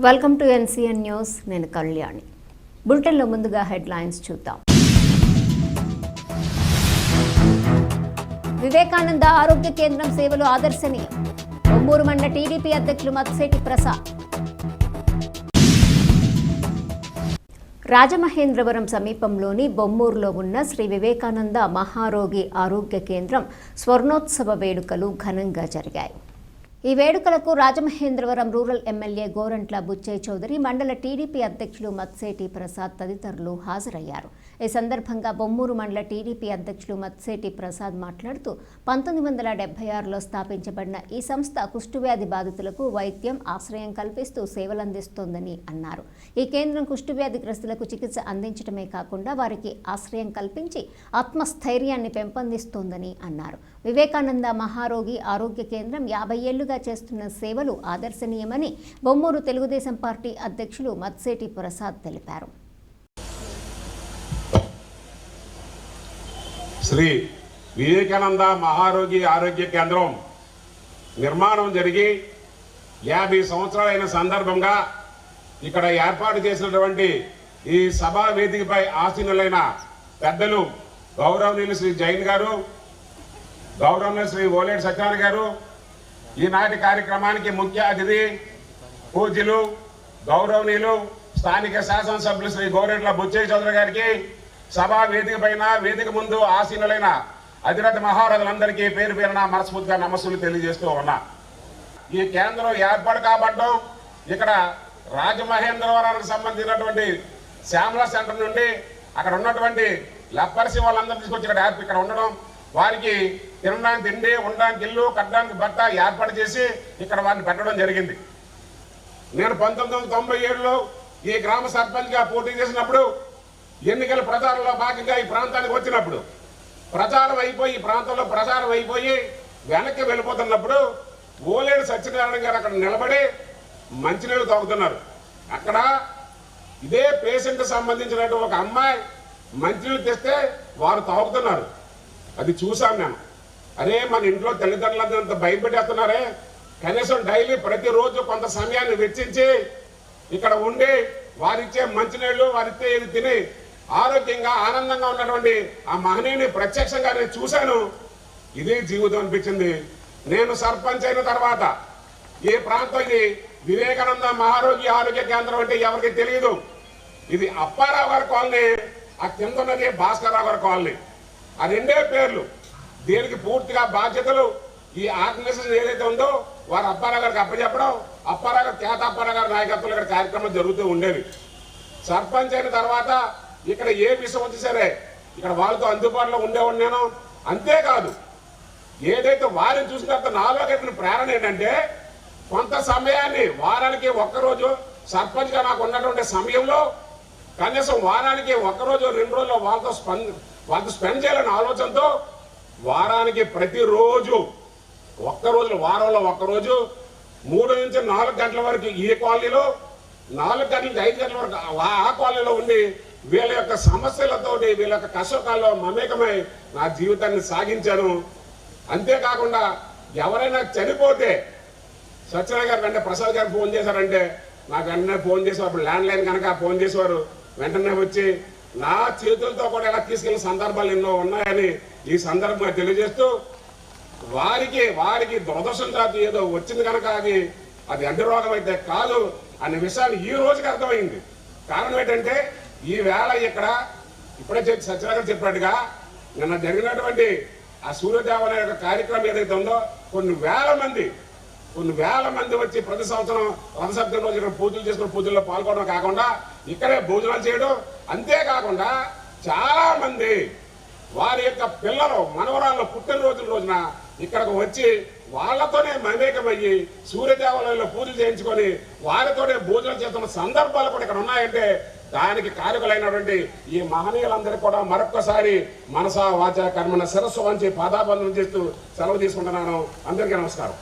Welcome to NCN news. నేను కళ్యాణి. బులెటిన్లో ముందుగా హెడ్లైన్స్ చూద్దాం. వివేకానంద ఆరోగ్య కేంద్రం సేవలు ఆదర్శనీయం. బొమ్మూరు మండల టీడీపీ అధ్యక్షులు మత్సేటి ప్రసాద్. రాజమహేంద్రవరం సమీపంలోని బొమ్మూరులో ఉన్న శ్రీ వివేకానంద మహారోగి ఆరోగ్య కేంద్రం స్వర్ణోత్సవ వేడుకలు ఘనంగా జరిగాయి. ఈ వేడుకలకు రాజమహేంద్రవరం రూరల్ ఎమ్మెల్యే గోరంట్ల బుచ్చయ్య చౌదరి, మండల టీడీపీ అధ్యక్షులు మత్సేటి ప్రసాద్ తదితరులు హాజరయ్యారు. ఈ సందర్భంగా బొమ్మూరు మండల టీడీపీ అధ్యక్షులు మత్సేటి ప్రసాద్ మాట్లాడుతూ 1976లో స్థాపించబడిన ఈ సంస్థ కుష్ఠవ్యాధి బాధితులకు వైద్యం, ఆశ్రయం కల్పిస్తూ సేవలందిస్తోందని అన్నారు. ఈ కేంద్రం కుష్ఠవ్యాధిగ్రస్తులకు చికిత్స అందించడమే కాకుండా వారికి ఆశ్రయం కల్పించి ఆత్మస్థైర్యాన్ని పెంపొందిస్తోందని అన్నారు. వివేకానంద మహారోగి ఆరోగ్య కేంద్రం 50 ఏళ్లుగా చేస్తున్న సేవలు ఆదర్శనీయమని బొమ్మూరు తెలుగుదేశం పార్టీ అధ్యక్షులు మత్సేటి ప్రసాద్ తెలిపారు. శ్రీ వివేకానంద మహారోగి ఆరోగ్య కేంద్రం నిర్మాణం జరిగి 50 సంవత్సరాలైన సందర్భంగా ఇక్కడ ఏర్పాటు చేసినటువంటి ఈ సభా వేదికపై ఆసీనులైన పెద్దలు గౌరవనీయులు శ్రీ జైన్ గారు, గౌరవనీయులు శ్రీ ఓలేటి సత్యనారాయణ గారు, ఈనాటి కార్యక్రమానికి ముఖ్య అతిథి పూజ్యులు గౌరవనీయులు స్థానిక శాసనసభ్యులు శ్రీ గోరెట్ల బుచ్చయ్య చౌదరి గారికి, సభా వేదిక పైన వేదిక ముందు ఆసీనులైన అధిరథ మహారాజులందరికీ పేరు పేరున మనస్ఫూర్తిగా నమస్సులు తెలియజేస్తూ ఉన్నా. ఈ కేంద్రం ఏర్పాటు కాబట్టడం ఇక్కడ రాజమహేంద్రవరానికి సంబంధించినటువంటి శ్యామల సెంటర్ నుండి అక్కడ ఉన్నటువంటి లెప్పర్సి వాళ్ళందరూ తీసుకొచ్చి ఇక్కడ ఉండడం, వారికి తినడానికి తిండి, ఉండడానికి ఇల్లు, కట్టడానికి బట్ట ఏర్పాటు చేసి ఇక్కడ వారిని పెట్టడం జరిగింది. నేను 1997లో ఈ గ్రామ సర్పంచ్గా పోటీ చేసినప్పుడు ఎన్నికల ప్రచారంలో భాగంగా ఈ ప్రాంతానికి వచ్చినప్పుడు ఈ ప్రాంతంలో ప్రచారం అయిపోయి వెనక్కి వెళ్ళిపోతున్నప్పుడు ఓలేడు సత్యనారాయణ గారు అక్కడ నిలబడి మంచినీళ్ళు తాగుతున్నారు. అక్కడ ఇదే పేషెంట్ సంబంధించినటువంటి ఒక అమ్మాయి మంచినీళ్ళు తెస్తే వారు తాగుతున్నారు. అది చూసాను నేను. అరే, మన ఇంట్లో తల్లిదండ్రులంతా భయపెట్టేస్తున్నారే, కనీసం డైలీ ప్రతిరోజు కొంత సమయాన్ని వెచ్చించి ఇక్కడ ఉండి వారిచ్చే మంచినీళ్ళు, వారిచ్చే ఇది తిని ఆరోగ్యంగా ఆనందంగా ఉన్నటువంటి ఆ మహనీయుని ప్రత్యక్షంగా నేను చూశాను. ఇదే జీవితం అనిపించింది. నేను సర్పంచ్ అయిన తర్వాత ఈ ప్రాంతం ఇది వివేకానంద మహారోగి ఆరోగ్య కేంద్రం అంటే ఎవరికి తెలియదు. ఇది అప్పారావు గారి కాలనీ, ఆ కింద ఉన్నది భాస్కర్రావు గారి కాలనీ. ఆ రెండే పేర్లు. దీనికి పూర్తిగా బాధ్యతలు ఈ ఆర్గనైజేషన్ ఏదైతే ఉందో వారు అప్పారావు గారికి అప్పచెప్పడం, అప్పారావు గారు కేత అప్పారావు గారి నాయకత్వంలో ఇక్కడ కార్యక్రమం జరుగుతూ ఉండేవి. సర్పంచ్ అయిన తర్వాత ఇక్కడ ఏ విషయం వచ్చి సరే ఇక్కడ వాళ్ళతో అందుబాటులో ఉండేవాడు నేను. అంతేకాదు, ఏదైతే వారిని చూసిన తర్వాత నాలో కలిగిన ప్రేరణ ఏంటంటే, కొంత సమయాన్ని వారానికి ఒక్కరోజు సర్పంచ్గా నాకు ఉన్నటువంటి సమయంలో కనీసం వారానికి ఒక్కరోజు 2 రోజుల్లో వాళ్ళతో స్పెండ్ చేయాలనే ఆలోచనతో వారానికి ప్రతిరోజు వారంలో ఒక్కరోజు 3 నుంచి 4 గంటల వరకు ఈ కాలనీలో, 4 గంటల నుంచి 5 గంటల వరకు ఆ కాలనీలో ఉండి వీళ్ళ యొక్క సమస్యలతోటి, వీళ్ళ యొక్క కష్టకాల్లో మమేకమై నా జీవితాన్ని సాగించాను. అంతేకాకుండా ఎవరైనా చనిపోతే సత్యనారాయణ గారు వెంటనే ప్రసాద్ గారు ఫోన్ చేశారంటే నాకు వెంటనే ఫోన్ చేసేవారు. అప్పుడు ల్యాండ్ లైన్ కనుక ఫోన్ చేసేవారు. వెంటనే వచ్చి నా చేతులతో కూడా ఇలా తీసుకెళ్లిన సందర్భాలు ఎన్నో ఉన్నాయని ఈ సందర్భంగా తెలియజేస్తూ, వారికి దురదృష్టం జాతి ఏదో వచ్చింది కనుక అది అంటురోగం అయితే కాదు అనే విషయాన్ని ఈ రోజుకి అర్థమైంది. కారణం ఏంటంటే, ఈ వేళ ఇక్కడ ఇప్పుడే సత్యనారాయణ చెప్పినట్టుగా నిన్న జరిగినటువంటి ఆ సూర్యదేవాలయ యొక్క కార్యక్రమం ఏదైతే ఉందో కొన్ని వేల మంది వచ్చి ప్రతి సంవత్సరం రథసప్తమి రోజు ఇక్కడ పూజలు చేసుకున్న పూజల్లో పాల్గొనడం కాకుండా ఇక్కడే భోజనాలు చేయడం, అంతేకాకుండా చాలా మంది వారి యొక్క పిల్లలు, మనవరాళ్ళ పుట్టినరోజుల రోజున ఇక్కడికి వచ్చి వాళ్ళతోనే మమేకమయ్యి సూర్యదేవాలయంలో పూజలు చేయించుకొని వారితోనే భోజనం చేస్తున్న సందర్భాలు కూడా ఇక్కడ ఉన్నాయంటే దానికి కారకులైనటువంటి ఈ మహనీయులందరికీ కూడా మరొక్కసారి మనసా వాచ కర్మణ శిరస్సు వంచి పాదాబంధనం చేస్తూ సెలవు తీసుకుంటున్నాను. అందరికీ నమస్కారం.